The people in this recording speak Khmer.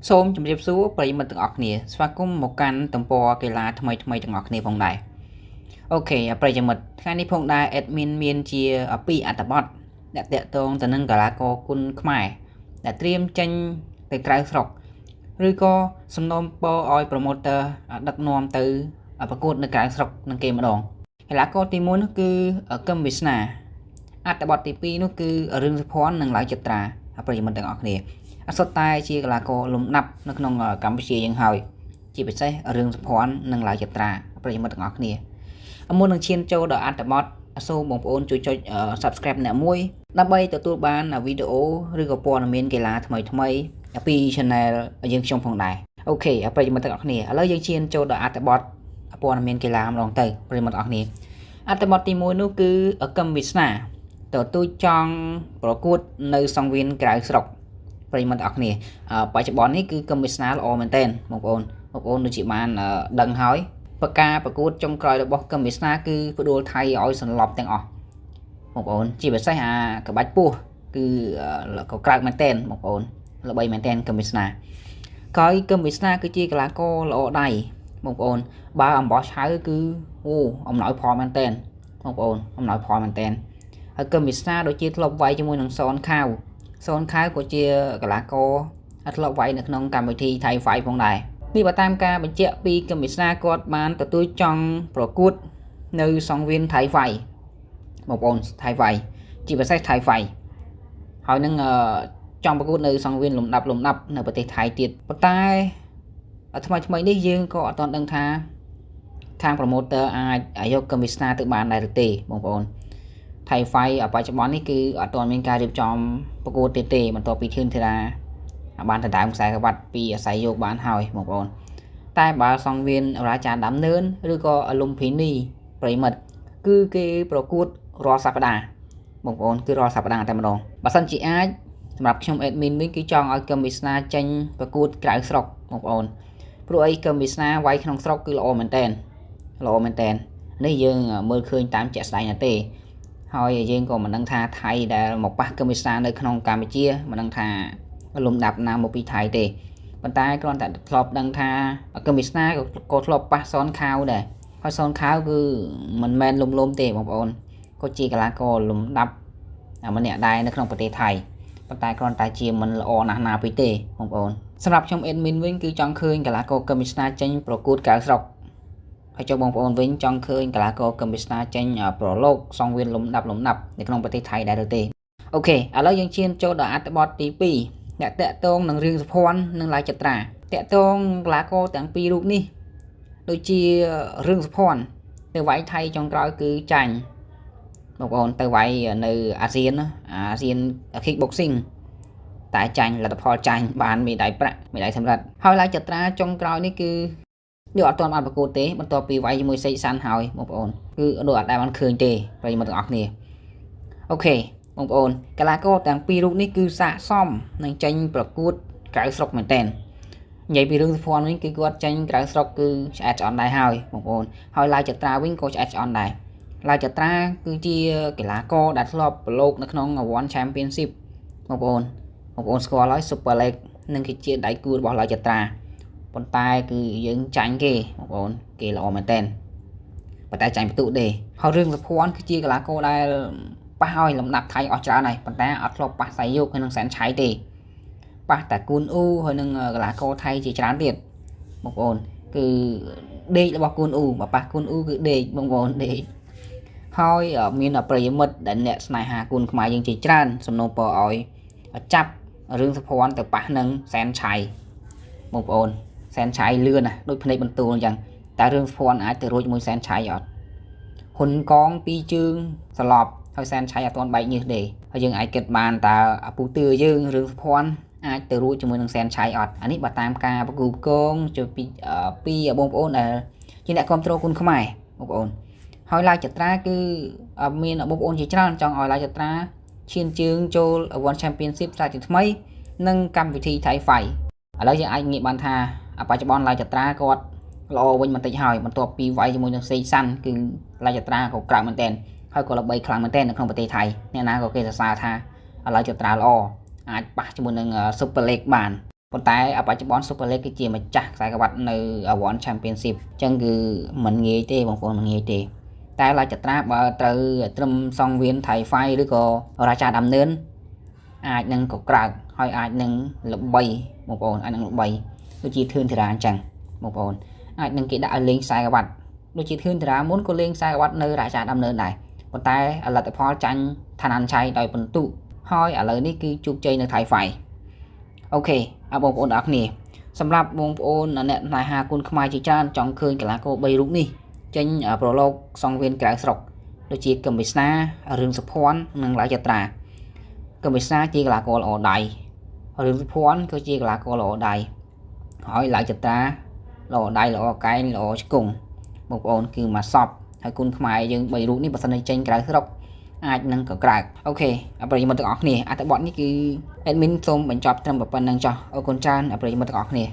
សូមជម្រាបសួរប្រិយមិត្តទាំងអស់គ្នាស្វាគមន៍មកកាន់ទំព័រកីឡាថ្មីទាំងអស់គ្នាផងដែរអូខេប្រិយមិត្តថ្ងៃនេះផងដែរ admin មានជា2អត្ថបទដែលតាក់ទងទៅនឹងកីឡាករគុណខ្មែរដែលត្រៀមចេញទៅក្រៅស្រុកឬក៏សំណូមពរឲ្យ promoter ដឹកនាំទៅប្រកួតនៅក្រៅស្រុកនឹងគេម្ដងកីឡាករទី1នោះគឺកឹមវាសនាអត្ថបទទី2នោះគឺរឿងសុភ័ណ្ឌនិងឡាយចត្រាប្រិយមិត្តទាំងអស់គ្នាអសុទ្ធតែជាកីឡាករលំដាប់នៅក្នុងកម្ពុជាយើងហើយជាពិសេសរឿងសុភ័ណ្ឌនិងឡាយចត្រាប្រិយមិត្តទាំងអស់គ្នាមុននឹងឈានចូលដល់អត្ថបទសូមបងប្អូនជួយចុច Subscribe អ្នកមួយដើម្បីទទួលបានវីដេអូឬក៏ព័ត៌មានកីឡាថ្មីពី Channel យើងខ្ញុំផងដែរអូខេប្រិយមិត្តទាំងអស់គ្នាឥឡូវយើងឈានចូលដល់អត្ថបទព័ត៌មានកីឡាម្ដងទៅប្រិយមិត្តទាំងអស់គ្នាអត្ថបទទី1នោះគឺកឹមវាសនាទទួលចង់ប្រកួតនៅសង្វៀនក្រៅស្រុកប្រិយមិត្តទាំងអស់គ្នាបច្ចុប្បន្ននេះគឺកឹមវាសនាល្អមែនទែនបងប្អូនដូចជាបានដឹងហើយប្រការប្រកួតចុងក្រោយរបស់កឹមវាសនាគឺផ្ដួលថៃឲ្យសន្លប់ទាំងអស់បងប្អូនជាពិសេសក្បាច់ពោះគឺក៏ក្រើកមែនទែនបងប្អូនល្បីមែនទែនកឹមវាសនាក្រោយកឹមវាសនាគឺជាកីឡាករល្អដៃបងប្អូនបើអំបោះឆៅគឺអំណោយផលមែនទែនបងប្អូនអំណោយផលមែនទែនហើយកឹមវាសនាដូចជាធ្លាប់វាយជាមួយនឹងសនខាវក៏ជាកីឡាករធ្លាប់វាយនៅក្នុងកម្មវិធីថៃហ្វាយផងដែរនេះបើតាមការបញ្ជាក់ពីកឹមវាសនាគាត់បានទទួលចង់ប្រកួតនៅសង្វៀនថៃហ្វាយបងប្អូនថៃហ្វាយជាពិសេសថៃហ្វាយហើយនឹងចង់ប្រកួតនៅសង្វៀនលំដាប់នៅប្រទេសថៃទៀតប៉ុន្តែថ្មីនេះយើងក៏អត់ទាន់ដឹងថាខាង promoter អាចយកកឹមវាសនាទៅបានដែរឬទេបងប្អូនថៃហ្វាយបច្ចុប្បន្ននេះគឺអត់ទាន់មានការរៀបចំប្រកួតទេបន្ទាប់ពីឃើញថាបានដណ្ដើមខ្សែក្រវ៉ាត់ពីអាស្រ័យយកបានហើយបងប្អូនតែបើសង្វៀនរាជាដើមនឿនឬក៏លំភីនីប្រិមិត្តគឺគេប្រកួតរាល់សប្តាហ៍បងប្អូនគឺរាល់សប្តាហ៍តែម្ដងបើសិនជាអាចសម្រាប់ខ្ញុំ admin វិញគឺចង់ឲ្យកឹមវាសនាចេញប្រកួតក្រៅស្រុកបងប្អូនព្រោះអីកឹមវាសនាវាយក្នុងស្រុកគឺល្អមែនទែននេះយើងមើលឃើញតាមជាក់ស្ដែងណាស់ទេហើយយើងក៏មិនដឹងថាថៃដែលមកប៉ះកឹមវាសនានៅក្នុងកម្ពុជាមិនដឹងថាលំដាប់ណាមកពីថៃទេប៉ុន្តែគ្រាន់តែធ្លាប់ដឹងថាកឹមវាសនាក៏ធ្លាប់ប៉ះសនខាវដែរហើយសនខាវគឺមិនមែនលំទេបងប្អូនក៏ជាកីឡាករលំដាប់ម្នាក់ដែរនៅក្នុងប្រទេសថៃប៉ុន្តែគ្រាន់តែជាមិនល្អណាស់ណាពេកទេបងប្អូនសម្រាប់ខ្ញុំ admin វិញគឺចង់ឃើញកីឡាករកឹមវាសនាចេញប្រកួតក្រៅស្រុកហើយចុះបងប្អូនវិញចង់ឃើញកីឡាករកឹមវាសនាចេញប្រឡូកសង្វៀនលំដាប់នៅក្នុងប្រទេសថៃដែរឬទេអូខេឥឡូវយើងឈានចូលដល់អត្ថបទទី2អ្នកតាក់ទងនឹងរឿងសុភ័ណ្ឌនិងឡាយចត្រាតាក់ទងកីឡាករទាំងពីររូបនេះដូចជារឿងសុភ័ណ្ឌទៅវាយថៃចុងក្រោយគឺចាញ់បងប្អូនទៅវាយនៅអាស៊ាន kickboxing តែចាញ់លទ្ធផលចាញ់បានមេដាយប្រាក់មេដាយសម្រាប់ហើយឡាយចត្រាចុងក្រោយនេះគឺដូចអត់ទាន់បានប្រកួតទេបន្ទាប់ពីវាយជាមួយសេកសាន់ហើយបងប្អូនគឺដូចអត់ដែលបានឃើញទេប្រិយមិត្តទាំងអស់គ្នាអូខេបងប្អូនកីឡាករទាំងពីររូបនេះគឺស័ក្តិសមនឹងចេញប្រកួតក្រៅស្រុកមែនតើនិយាយពីរឿងសុភ័ណ្ឌវិញគឺគាត់ចេញក្រៅស្រុកគឺឆ្អែតឆ្អន់ដែរហើយបងប្អូនហើយឡាយចត្រាវិញក៏ឆ្អែតឆ្អន់ដែរឡាយចត្រាគឺជាកីឡាករដែលធ្លាប់ប្រឡូកនៅក្នុង One Championship បងប្អូនស្គាល់ហើយ Super League នឹងគឺជាដៃគូរបស់ឡាយចត្រាប៉ុន្តែគឺយើងចាញ់គេបងប្អូនគេល្អមែនតើប៉ុន្តែចាញ់បន្ទុកទេហើយរឿងសុភ័ណ្ឌគឺជាកីឡាករដែលប៉ះឲ្យលំដាប់ថៃអស់ច្រើនហើយប៉ុន្តែអត់ធ្លាប់ប៉ះសៃយកហើយនឹងសែនឆៃទេប៉ះតែគូនអ៊ូហើយនឹងកីឡាករថៃជាច្រើនទៀតបងប្អូនគឺដេករបស់គូនអ៊ូបើប៉ះគូនអ៊ូគឺដេកបងប្អូនដេកហើយមានប្រិយមិត្តដែលអ្នកស្នេហាគូនខ្មែរយើងជាច្រើនសំណូមពរឲ្យចាប់រឿងសុភ័ណ្ឌទៅប៉ះនឹងសែនឆៃបងប្អូនសែនឆៃលឿនណាដូចភ្នែកបន្ទូលអញ្ចឹងតែរឿងសុភ័ណ្ឌអាចទៅរួចមួយសែនឆៃអត់ហ៊ុនកងពីរជើងសន្លប់ហើយសែនឆៃអត់ទាន់បែកញើសទេហើយយើងអាចគិតបានតើពូទឿយើងរឿងសុភ័ណ្ឌអាចទៅរួចជាមួយនឹងសែនឆៃអត់អានេះបើតាមការប្រគូកងពីបងប្អូនដែលជាអ្នកគ្រប់គ្រងគុណខ្មែរបងប្អូនហើយឡាយចត្រាគឺមានបងប្អូនជាច្រើនចង់ឲ្យឡាយចត្រាឈានជើងចូល One Championship សាជាថ្មីនិងកម្មវិធីថៃហ្វាយឥឡូវយើងអាចងាកបានថាបច្ចុប្បន្នឡាយចត្រាគាត់ល្អវិញបន្តិចហើយបន្ទាប់ពីវាយជាមួយនឹងសេកសាន់គឺឡាយចត្រាក៏ក្រៅមែនទែនហើយក៏ល្បីខ្លាំងមែនទែននៅក្នុងប្រទេសថៃអ្នកណាក៏គេសរសើរថាឡាយចត្រាល្អអាចប៉ះជាមួយនឹង Super League បាន ប៉ុន្តែបច្ចុប្បន្ន Super League គឺជាម្ចាស់ខ្សែក្បាត់នៅ World Championship អញ្ចឹងគឺមិនងាយទេបងប្អូនមិនងាយទេតែឡាចត្រាបើត្រូវត្រឹមសង្វៀនថៃហ្វាយឬក៏រាជាដំណឿនអាចនឹងក៏ក្រើកហើយអាចនឹងល្បីបងប្អូនអាចនឹងល្បីដូចជាធឿនធារាអញ្ចឹងបងប្អូនអាចនឹងគេដាក់ឲ្យលេងខ្សែក្បាត់ដូចជាធឿនធារាមុនក៏លេងខ្សែក្បាត់នៅរាជាដំណឿនដែរប៉ុន្តែលទ្ធផលចាញ់ឋាន័នឆៃដោយពិន្ទុហើយឥឡូវនេះគឺជោគជ័យនៅថៃហ្វាយអូខេបងប្អូនទាំងអស់គ្នាសម្រាប់បងប្អូនអ្នកណែហាគុណខ្មែរជាច្រើនចង់ឃើញកីឡាករ3រូបនេះចេញប្រឡូកសង្វៀនក្រៅស្រុកដូចជាកឹមវិស្នារឿងសុភ័ណ្ឌនិងឡាយចត្រាកឹមវិស្នាជាកីឡាករល្អដៃរឿងសុភ័ណ្ឌគឺជាកីឡាករល្អដៃហើយឡាយចត្រាល្អដៃល្អកែងល្អឆ្គង់បងប្អូនគឺមកសពហើយគុណខ្មែរយើង3រូបនេះបើសិនជាចេញក្រៅស្រុកអាចនឹងក៏ក្រើកអូខេប្រិយមិត្តទាំងអស់គ្នាអត្ថបទនេះគឺ admin សូមបញ្ចប់ត្រឹមប៉ុណ្្នឹងចុះអរគុណច្រើនប្រិយមិត្តទាំងអស់គ្នា